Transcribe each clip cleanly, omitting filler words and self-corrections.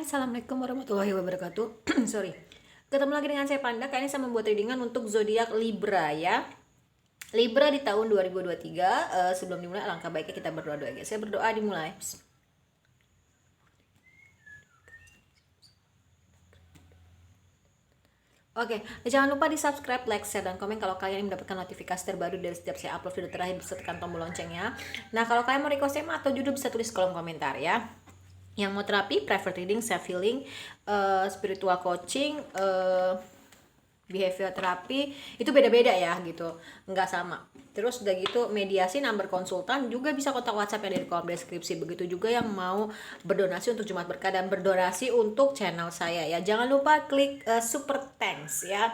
Hai, assalamualaikum warahmatullahi wabarakatuh. Sorry. Ketemu lagi dengan saya Panda. Kali ini saya membuat readingan untuk zodiak Libra ya. Libra di tahun 2023. Sebelum dimulai, alangkah baiknya kita berdoa ya. Saya berdoa dimulai. Oke, jangan lupa di subscribe, like, share, dan komen kalau kalian ingin mendapatkan notifikasi terbaru dari setiap saya upload video terakhir. Bisa tekan tombol loncengnya. Nah, kalau kalian mau request tema atau judul bisa tulis kolom komentar ya. Yang mau terapi, private reading, self healing, spiritual coaching, behavior terapi, itu beda-beda ya gitu, nggak sama. Terus udah gitu mediasi, number konsultan juga bisa kontak WhatsApp yang dari kolom deskripsi. Begitu juga yang mau berdonasi untuk Jumat Berkah dan berdonasi untuk channel saya ya. Jangan lupa klik super thanks ya.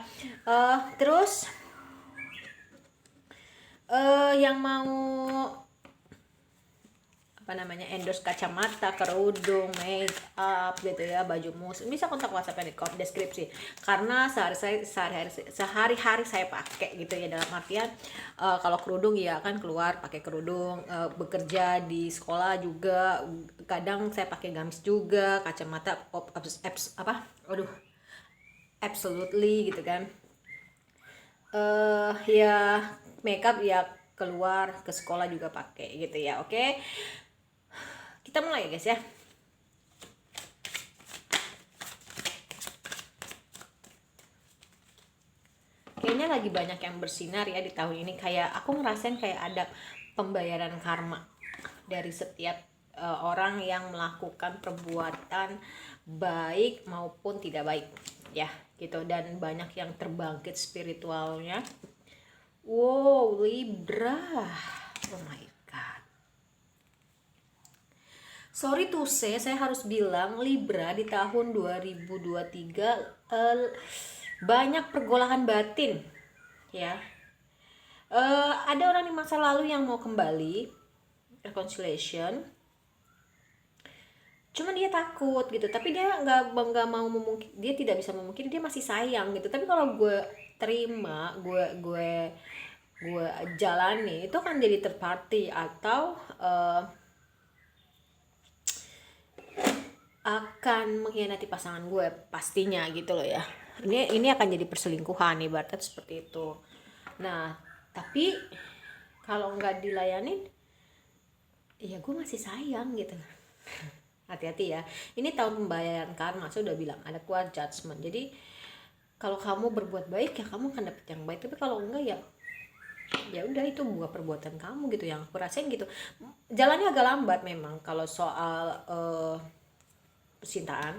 Terus yang mau endorse kacamata, kerudung, make up gitu ya, baju muslim, bisa kontak WhatsApp di kolom deskripsi. Karena sehari-hari saya pakai gitu ya, dalam artian kalau kerudung ya kan keluar pakai kerudung, bekerja di sekolah juga kadang saya pakai gamis juga, kacamata absolutely gitu kan. Ya makeup ya keluar ke sekolah juga pakai gitu ya. Oke. Kita mulai ya guys ya. Kayaknya lagi banyak yang bersinar ya di tahun ini. Kayak aku ngerasain kayak ada pembayaran karma dari setiap orang yang melakukan perbuatan baik maupun tidak baik ya gitu. Dan banyak yang terbangkit spiritualnya. Wow, Libra. Oh my god. Sorry to say, saya harus bilang Libra di tahun 2023 banyak pergolakan batin ya. Ada orang di masa lalu yang mau kembali, reconciliation, cuman dia takut gitu, tapi dia nggak mau memungkiri, dia tidak bisa memungkiri, dia masih sayang gitu. Tapi kalau gue terima, gue jalani, itu kan jadi third party atau akan mengkhianati pasangan gue pastinya gitu loh ya. Ini akan jadi perselingkuhan, ibaratnya seperti itu. Nah, tapi kalau nggak dilayanin, ya gue masih sayang gitu. Hati-hati ya. Ini tahun pembayaran karma, saya udah bilang ada keluar judgment. Jadi kalau kamu berbuat baik ya kamu akan dapet yang baik. Tapi kalau enggak ya udah, itu buah perbuatan kamu gitu, yang aku rasain gitu. Jalannya agak lambat memang kalau soal percintaan.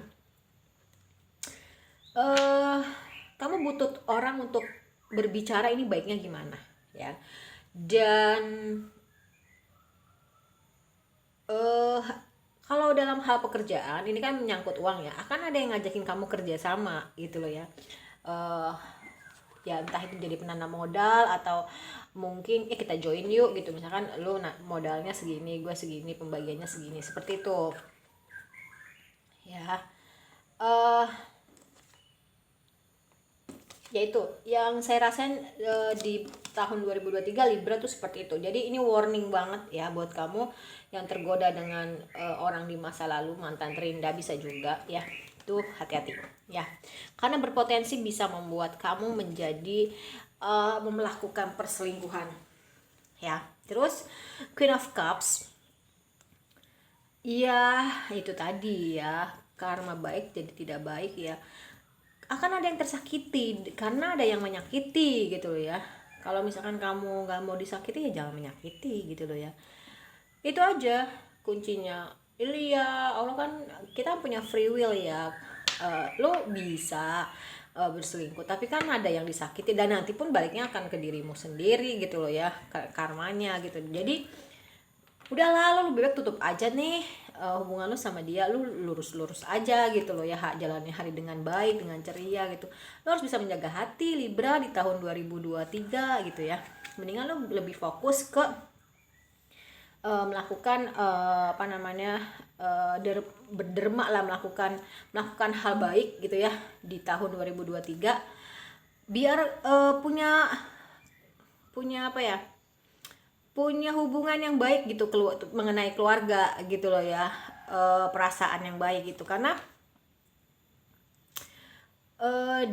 Kamu butuh orang untuk berbicara ini baiknya gimana ya. Dan kalau dalam hal pekerjaan ini kan menyangkut uang ya, akan ada yang ngajakin kamu kerja sama gitu loh ya. Ya entah itu jadi penanam modal atau mungkin kita join yuk gitu, misalkan lu modalnya segini, gue segini, pembagiannya segini, seperti itu ya. Yaitu yang saya rasain di tahun 2023 Libra tuh seperti itu. Jadi ini warning banget ya buat kamu yang tergoda dengan orang di masa lalu, mantan terindah bisa juga ya. Tuh hati-hati ya. Karena berpotensi bisa membuat kamu menjadi melakukan perselingkuhan. Ya. Terus Queen of Cups. Iya, itu tadi ya. Karma baik jadi tidak baik ya. Akan ada yang tersakiti karena ada yang menyakiti gitu loh ya. Kalau misalkan kamu nggak mau disakiti ya jangan menyakiti gitu loh ya. Itu aja kuncinya. Iya, Allah kan kita punya free will ya. Lo bisa berselingkuh, tapi kan ada yang disakiti dan nanti pun baliknya akan ke dirimu sendiri gitu loh ya, karmanya gitu. Jadi udahlah, lu lebih baik tutup aja nih hubungan lu sama dia, lu lurus-lurus aja gitu loh ya, jalani hari dengan baik, dengan ceria gitu. Lu harus bisa menjaga hati Libra di tahun 2023 gitu ya. Mendingan lu lebih fokus ke melakukan berderma lah, melakukan hal baik gitu ya di tahun 2023 biar punya apa ya, punya hubungan yang baik gitu mengenai keluarga gitu loh ya, perasaan yang baik gitu. Karena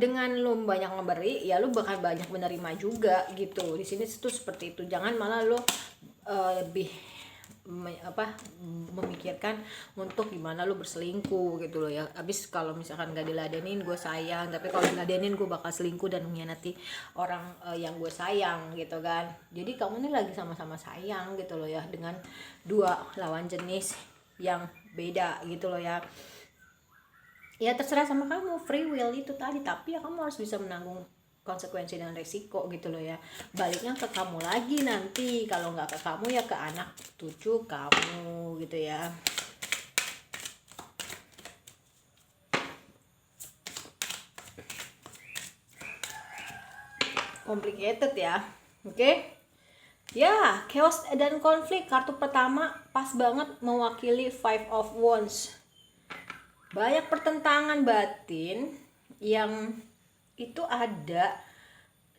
dengan lu banyak memberi ya lu bakal banyak menerima juga gitu. Di sini tuh seperti itu. Jangan malah lu lebih memikirkan untuk gimana lu berselingkuh gitu loh ya. Abis kalau misalkan gak diladenin gue sayang, tapi kalau diladenin gue bakal selingkuh dan mengkhianati orang yang gue sayang gitu kan. Jadi kamu nih lagi sama-sama sayang gitu loh ya, dengan dua lawan jenis yang beda gitu loh ya. Ya terserah sama kamu, free will itu tadi, tapi ya kamu harus bisa menanggung konsekuensi dan resiko gitu loh ya. Baliknya ke kamu lagi nanti, kalau nggak ke kamu ya ke anak cucu kamu gitu ya. Complicated ya. Oke. Ya, chaos dan konflik, kartu pertama pas banget mewakili Five of Wands. Banyak pertentangan batin yang itu ada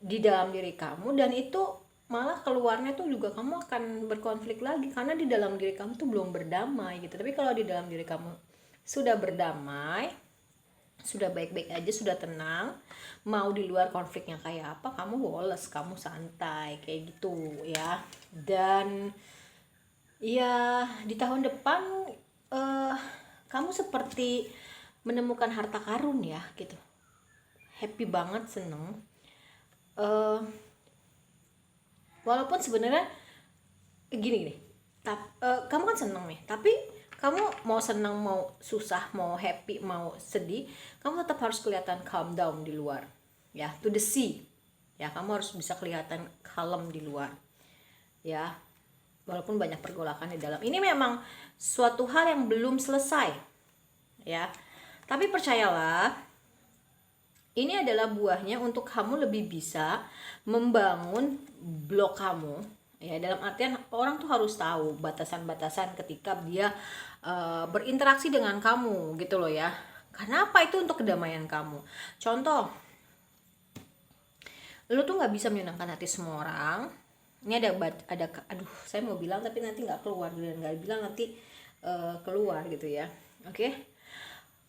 di dalam diri kamu, dan itu malah keluarnya tuh juga kamu akan berkonflik lagi karena di dalam diri kamu tuh belum berdamai gitu. Tapi kalau di dalam diri kamu sudah berdamai, sudah baik-baik aja, sudah tenang, mau di luar konfliknya kayak apa, kamu woles, kamu santai kayak gitu ya. Dan ya di tahun depan kamu seperti menemukan harta karun ya gitu, happy banget, seneng. Walaupun sebenarnya gini kamu kan seneng nih, tapi kamu mau seneng, mau susah, mau happy, mau sedih, kamu tetap harus kelihatan calm down di luar ya, to the sea ya. Kamu harus bisa kelihatan kalem di luar ya, walaupun banyak pergolakan di dalam. Ini memang suatu hal yang belum selesai ya, tapi percayalah, ini adalah buahnya untuk kamu lebih bisa membangun blok kamu ya. Dalam artian orang tuh harus tahu batasan-batasan ketika dia berinteraksi dengan kamu gitu loh ya. Karena apa? Itu untuk kedamaian kamu. Contoh, lu tuh nggak bisa menyenangkan hati semua orang. Ini ada aduh, saya mau bilang tapi nanti nggak keluar, dan nggak bilang nanti keluar gitu ya. Oke.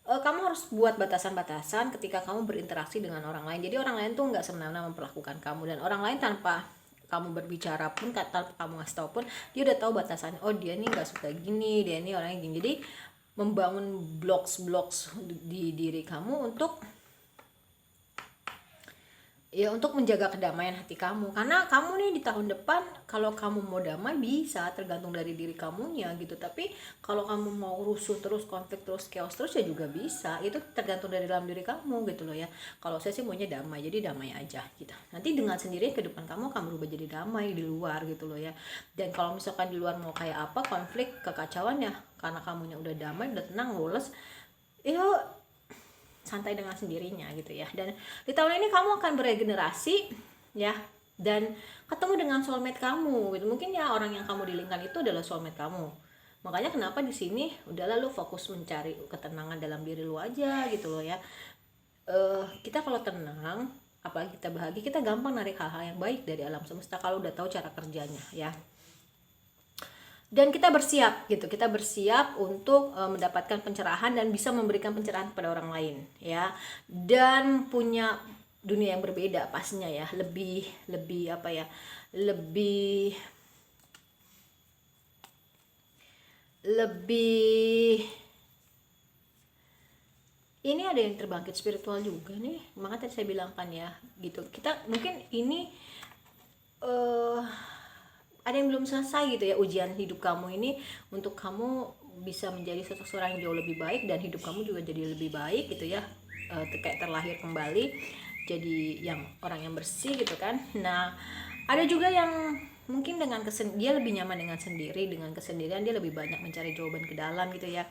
Kamu harus buat batasan-batasan ketika kamu berinteraksi dengan orang lain. Jadi orang lain tuh nggak semena-mena memperlakukan kamu, dan orang lain tanpa kamu berbicara pun, tanpa kamu ngasih tau pun, dia udah tahu batasan. Oh, dia nih nggak suka gini, dia nih orangnya gini. Jadi membangun blocks di diri kamu untuk ya, untuk menjaga kedamaian hati kamu. Karena kamu nih di tahun depan, kalau kamu mau damai bisa, tergantung dari diri kamunya gitu. Tapi kalau kamu mau rusuh terus, konflik terus, chaos terus ya juga bisa. Itu tergantung dari dalam diri kamu gitu loh ya. Kalau saya sih maunya damai, jadi damai aja gitu. Nanti dengan sendirinya ke depan kamu akan berubah jadi damai di luar gitu loh ya. Dan kalau misalkan di luar mau kayak apa, konflik, kekacauan ya, karena kamunya udah damai, udah tenang, lulus, ya santai dengan sendirinya gitu ya. Dan di tahun ini kamu akan beregenerasi ya, dan ketemu dengan soulmate kamu gitu. Mungkin ya orang yang kamu dilingkan itu adalah soulmate kamu. Makanya kenapa di sini udah lalu fokus mencari ketenangan dalam diri lu aja gitu loh ya. Kita kalau tenang, apalagi kita bahagia, kita gampang narik hal-hal yang baik dari alam semesta kalau udah tahu cara kerjanya ya. Dan kita bersiap gitu, kita bersiap untuk mendapatkan pencerahan dan bisa memberikan pencerahan kepada orang lain ya, dan punya dunia yang berbeda pastinya ya, lebih apa ya, lebih ini ada yang terbangkit spiritual juga nih. Makanya tadi saya bilang kan ya gitu, kita mungkin ini ada yang belum selesai gitu ya, ujian hidup kamu ini, untuk kamu bisa menjadi seseorang yang jauh lebih baik, dan hidup kamu juga jadi lebih baik gitu ya, kayak terlahir kembali jadi yang orang yang bersih gitu kan. Nah, ada juga yang mungkin dengan dia lebih nyaman dengan sendiri, dengan kesendirian, dia lebih banyak mencari jawaban ke dalam gitu ya.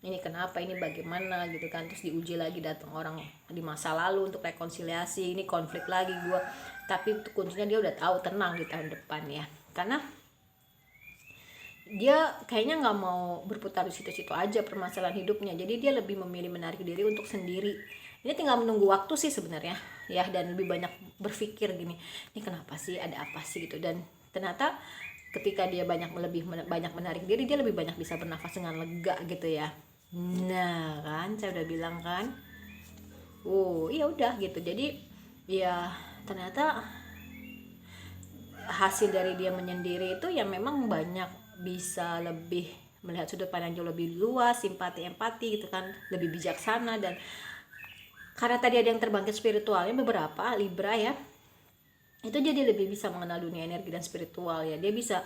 Ini kenapa, ini bagaimana gitu kan. Terus diuji lagi, datang orang di masa lalu untuk rekonsiliasi, ini konflik lagi gua, tapi kuncinya dia udah tahu tenang di tahun depan ya, karena dia kayaknya nggak mau berputar di situ-situ aja permasalahan hidupnya. Jadi dia lebih memilih menarik diri untuk sendiri. Ini tinggal menunggu waktu sih sebenarnya ya, dan lebih banyak berpikir gini, ini kenapa sih, ada apa sih gitu. Dan ternyata ketika dia lebih banyak menarik diri, dia lebih banyak bisa bernafas dengan lega gitu ya. Nah kan, saya udah bilang kan. iya udah gitu. Jadi ya ternyata hasil dari dia menyendiri itu ya memang banyak bisa lebih melihat sudut pandang jauh lebih luas, simpati, empati gitu kan, lebih bijaksana. Dan karena tadi ada yang terbangkit spiritualnya beberapa Libra ya, itu jadi lebih bisa mengenal dunia energi dan spiritual ya. Dia bisa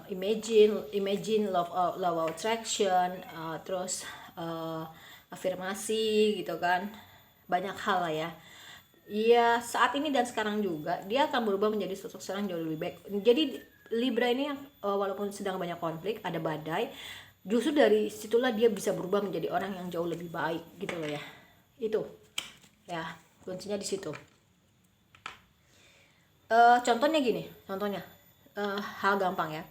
imagine law of attraction, terus afirmasi gitu kan, banyak hal lah ya. Iya, saat ini dan sekarang juga dia akan berubah menjadi sosok seorang jauh lebih baik. Jadi Libra ini walaupun sedang banyak konflik, ada badai, justru dari situlah dia bisa berubah menjadi orang yang jauh lebih baik gitu loh ya. Itu ya kuncinya di situ. Contohnya gini, hal gampang ya.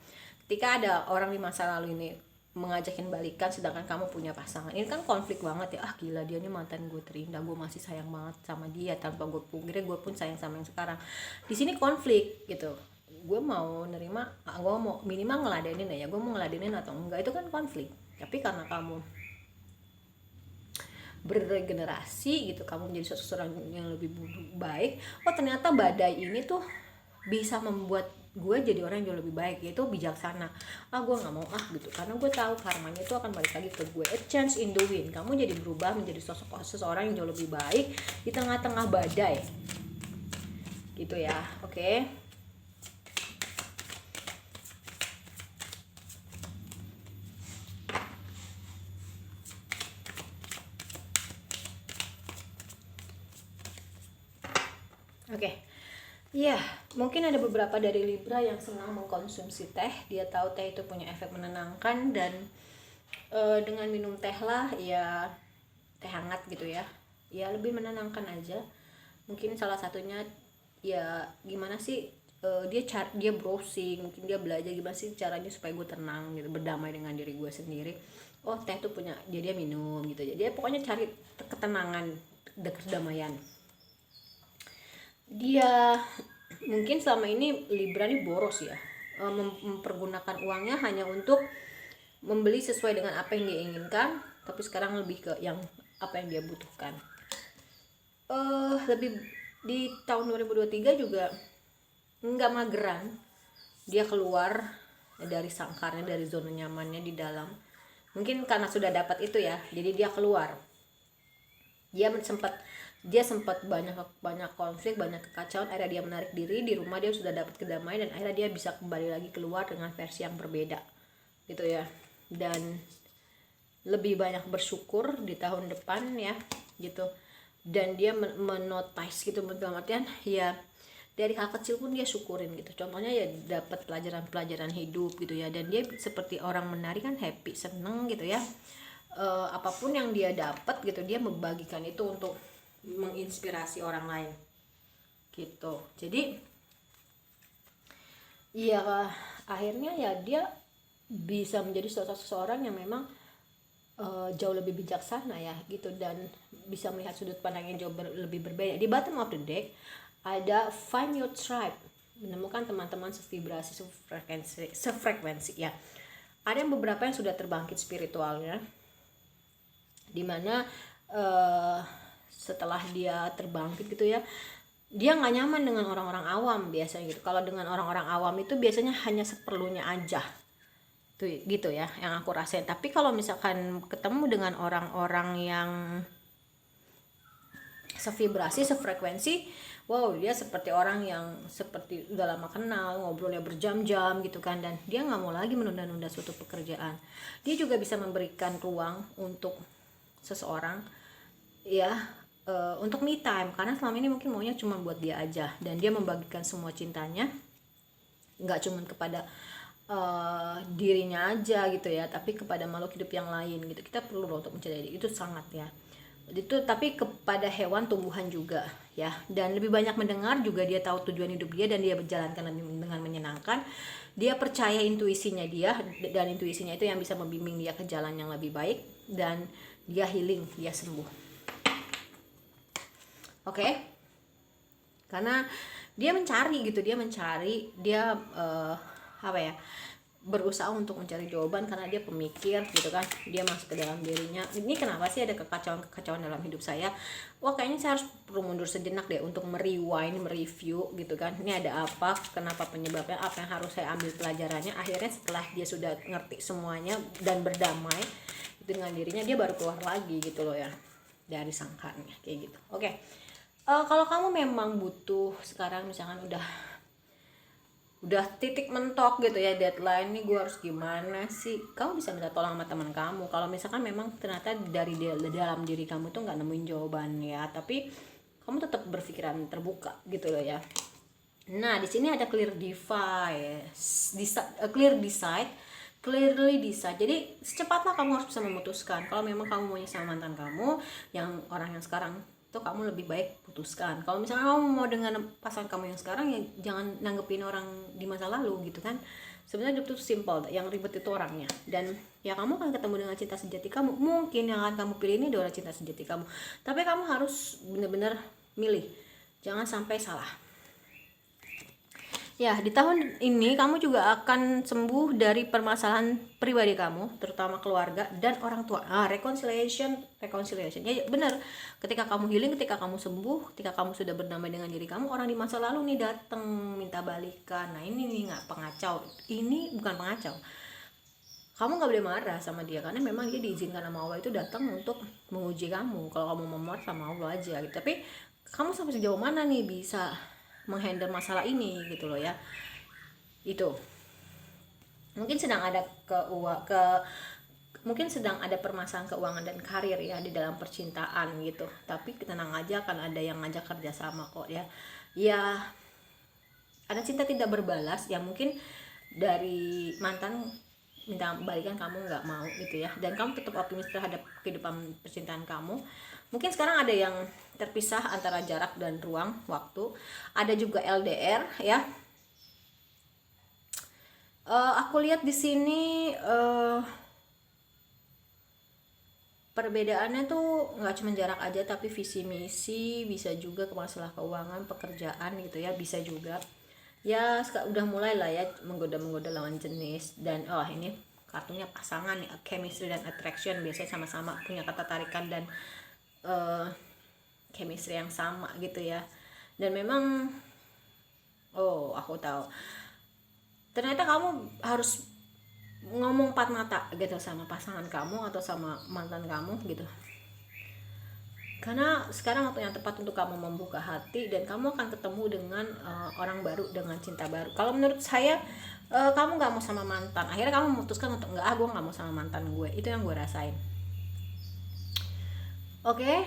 Ketika ada orang di masa lalu ini mengajakin balikan sedangkan kamu punya pasangan, ini kan konflik banget ya. Gila, dia ini mantan gue terindah, gue masih sayang banget sama dia, tanpa gue pungkiri gue pun sayang sama yang sekarang. Di sini konflik gitu, gue mau nerima, gue mau minimal ngeladenin ya, gue mau ngeladenin atau enggak, itu kan konflik. Tapi karena kamu berregenerasi gitu, kamu menjadi seseorang yang lebih baik, ternyata badai ini tuh bisa membuat gue jadi orang yang jauh lebih baik, yaitu bijaksana. Gue nggak mau gitu, karena gue tahu karmanya itu akan balik lagi ke gue. A change in the wind, kamu jadi berubah menjadi seseorang yang jauh lebih baik di tengah-tengah badai gitu ya. Oke. Iya, mungkin ada beberapa dari Libra yang senang mengkonsumsi teh. Dia tahu teh itu punya efek menenangkan, dan dengan minum teh lah ya, teh hangat gitu ya, ya lebih menenangkan aja. Mungkin salah satunya ya gimana sih, dia browsing, mungkin dia belajar gimana sih caranya supaya gue tenang gitu, berdamai dengan diri gue sendiri. Teh tuh punya, jadi dia minum gitu. Jadi dia pokoknya cari ketenangan dan kedamaian. Dia mungkin selama ini Libra nih boros ya, mempergunakan uangnya hanya untuk membeli sesuai dengan apa yang dia inginkan, tapi sekarang lebih ke yang apa yang dia butuhkan. Lebih di tahun 2023 juga nggak mageran dia keluar dari sangkarnya, dari zona nyamannya di dalam. Mungkin karena sudah dapat itu ya, jadi dia keluar. Dia sempat banyak konflik, banyak kekacauan. Akhirnya dia menarik diri di rumah, dia sudah dapat kedamaian, dan akhirnya dia bisa kembali lagi keluar dengan versi yang berbeda gitu ya. Dan lebih banyak bersyukur di tahun depan ya gitu. Dan dia menotice gitu, dalam artian ya dari hal kecil pun dia syukurin gitu. Contohnya ya dapat pelajaran hidup gitu ya, dan dia seperti orang menari kan, happy, seneng gitu ya. Apapun yang dia dapat gitu, dia membagikan itu untuk menginspirasi orang lain gitu. Jadi ya akhirnya ya dia bisa menjadi seseorang yang memang jauh lebih bijaksana ya gitu, dan bisa melihat sudut pandang yang jauh lebih berbeda. Di bottom of the deck ada find your tribe, menemukan teman-teman sevibrasi, sefrekuensi ya. Ada yang beberapa yang sudah terbangkit spiritualnya, dimana setelah dia terbangkit gitu ya, dia nggak nyaman dengan orang-orang awam biasanya gitu. Kalau dengan orang-orang awam itu biasanya hanya seperlunya aja tuh gitu ya yang aku rasain. Tapi kalau misalkan ketemu dengan orang-orang yang sevibrasi, sefrekuensi, wow, dia seperti orang yang seperti udah lama kenal, ngobrolnya berjam-jam gitu kan, dan dia nggak mau lagi menunda-nunda suatu pekerjaan. Dia juga bisa memberikan ruang untuk seseorang ya, untuk me time, karena selama ini mungkin maunya cuma buat dia aja, dan dia membagikan semua cintanya nggak cuma kepada dirinya aja gitu ya, tapi kepada makhluk hidup yang lain gitu. Kita perlu loh untuk mencintai, itu sangat ya itu, tapi kepada hewan, tumbuhan juga ya. Dan lebih banyak mendengar juga, dia tahu tujuan hidup dia dan dia berjalankan dengan menyenangkan. Dia percaya intuisinya dia, dan intuisinya itu yang bisa membimbing dia ke jalan yang lebih baik, dan dia healing, dia sembuh. Oke? Karena dia mencari gitu, dia apa ya, berusaha untuk mencari jawaban karena dia pemikir gitu kan. Dia masuk ke dalam dirinya, ini kenapa sih ada kekacauan dalam hidup saya, wah kayaknya saya harus perlu mundur sejenak deh untuk merewind, mereview gitu kan, ini ada apa, kenapa penyebabnya, apa yang harus saya ambil pelajarannya. Akhirnya setelah dia sudah ngerti semuanya dan berdamai dengan dirinya, dia baru keluar lagi gitu loh ya dari sangkarnya kayak gitu. Oke. Kalau kamu memang butuh sekarang, misalkan udah titik mentok gitu ya, deadline nih gue harus gimana sih, kamu bisa minta tolong sama teman kamu. Kalau misalkan memang ternyata dari dalam diri kamu tuh nggak nemuin jawaban ya, tapi kamu tetap berpikiran terbuka gitu loh ya. Nah di sini ada clearly decide. Jadi secepatnya kamu harus bisa memutuskan. Kalau memang kamu maunya sama mantan kamu, yang orang yang sekarang tuh, kamu lebih baik putuskan. Kalau misalnya kamu mau dengan pasangan kamu yang sekarang, ya jangan nanggepin orang di masa lalu gitu kan. Sebenarnya hidup tuh simple, yang ribet itu orangnya. Dan ya kamu akan ketemu dengan cinta sejati kamu. Mungkin yang akan kamu pilih ini adalah cinta sejati kamu, tapi kamu harus benar-benar milih, jangan sampai salah. Ya, di tahun ini kamu juga akan sembuh dari permasalahan pribadi kamu, terutama keluarga dan orang tua. Reconciliation. Ya benar. Ketika kamu healing, ketika kamu sembuh, ketika kamu sudah berdamai dengan diri kamu, orang di masa lalu nih datang minta balikan. Nah, ini nih nggak pengacau. Ini bukan pengacau. Kamu nggak boleh marah sama dia karena memang dia diizinkan sama Allah itu datang untuk menguji kamu. Kalau kamu mau marah sama Allah aja gitu. Tapi kamu sampai sejauh mana nih bisa menghandle masalah ini gitu loh ya. Itu mungkin sedang ada mungkin sedang ada permasalahan keuangan dan karir ya di dalam percintaan gitu, tapi tenang aja, akan ada yang ngajak kerja sama kok ya. Ya ada cinta tidak berbalas yang mungkin dari mantan minta balikan, kamu nggak mau gitu ya, dan kamu tetap optimis terhadap kehidupan percintaan kamu. Mungkin sekarang ada yang terpisah antara jarak dan ruang waktu, ada juga LDR ya. Aku lihat di sini perbedaannya tuh nggak cuma jarak aja, tapi visi misi, bisa juga ke masalah keuangan, pekerjaan gitu ya, bisa juga ya. Udah mulai lah ya menggoda lawan jenis. Dan ini kartunya pasangan nih, chemistry dan attraction, biasanya sama-sama punya kata tarikan dan chemistry yang sama gitu ya. Dan memang aku tahu ternyata kamu harus ngomong empat mata gitu sama pasangan kamu atau sama mantan kamu gitu, karena sekarang waktu yang tepat untuk kamu membuka hati dan kamu akan ketemu dengan orang baru, dengan cinta baru. Kalau menurut saya kamu nggak mau sama mantan, akhirnya kamu memutuskan untuk gue nggak mau sama mantan gue. Itu yang gue rasain. Oke,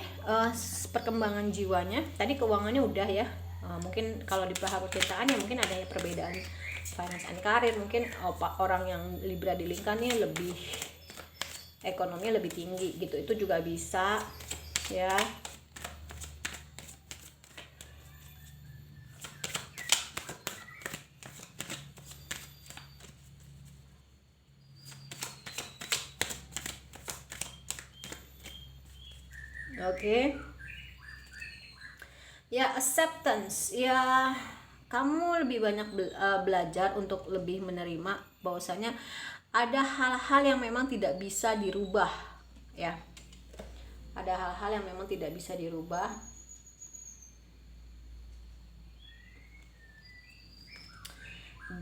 perkembangan jiwanya tadi, keuangannya udah ya. Mungkin kalau di pihak percintaan ya mungkin adanya perbedaan finance and karir. Mungkin orang yang Libra di lingkaran nih lebih ekonominya lebih tinggi gitu, itu juga bisa ya. Oke. Ya, acceptance ya, kamu lebih banyak belajar untuk lebih menerima bahwasanya ada hal-hal yang memang tidak bisa dirubah ya. Ada hal-hal yang memang tidak bisa dirubah,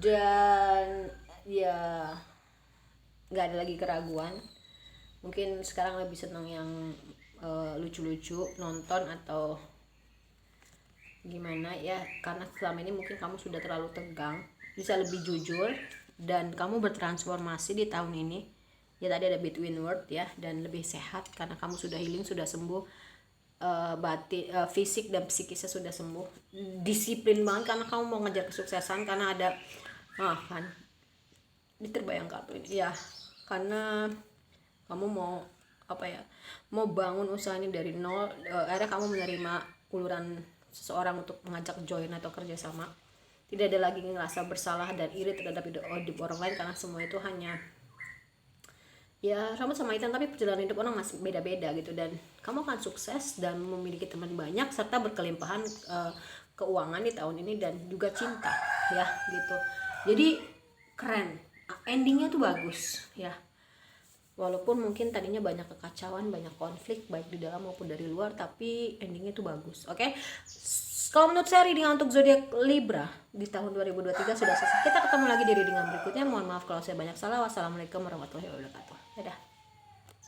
dan ya nggak ada lagi keraguan. Mungkin sekarang lebih senang yang lucu-lucu nonton atau gimana ya, karena selama ini mungkin kamu sudah terlalu tegang. Bisa lebih jujur dan kamu bertransformasi di tahun ini ya. Tadi ada between word ya, dan lebih sehat karena kamu sudah healing, sudah sembuh, fisik dan psikisnya sudah sembuh. Disiplin banget karena kamu mau ngejar kesuksesan, karena ada kan diterbayang kartu ini ya, karena kamu mau mau bangun usaha ini dari nol. Akhirnya kamu menerima uluran seseorang untuk mengajak join atau kerjasama. Tidak ada lagi ngerasa bersalah dan iri terhadap hidup orang lain, karena semua itu hanya ya rambut sama hitam, tapi perjalanan hidup orang masih beda-beda gitu. Dan kamu akan sukses dan memiliki teman banyak serta berkelimpahan keuangan di tahun ini, dan juga cinta ya gitu. Jadi keren, endingnya tuh bagus ya. Walaupun mungkin tadinya banyak kekacauan, banyak konflik baik di dalam maupun dari luar, tapi endingnya tuh bagus. Oke. Kalau menurut saya reading untuk zodiak Libra di tahun 2023 sudah selesai. Kita ketemu lagi di reading berikutnya. Mohon maaf kalau saya banyak salah. Wassalamualaikum warahmatullahi wabarakatuh. Dadah.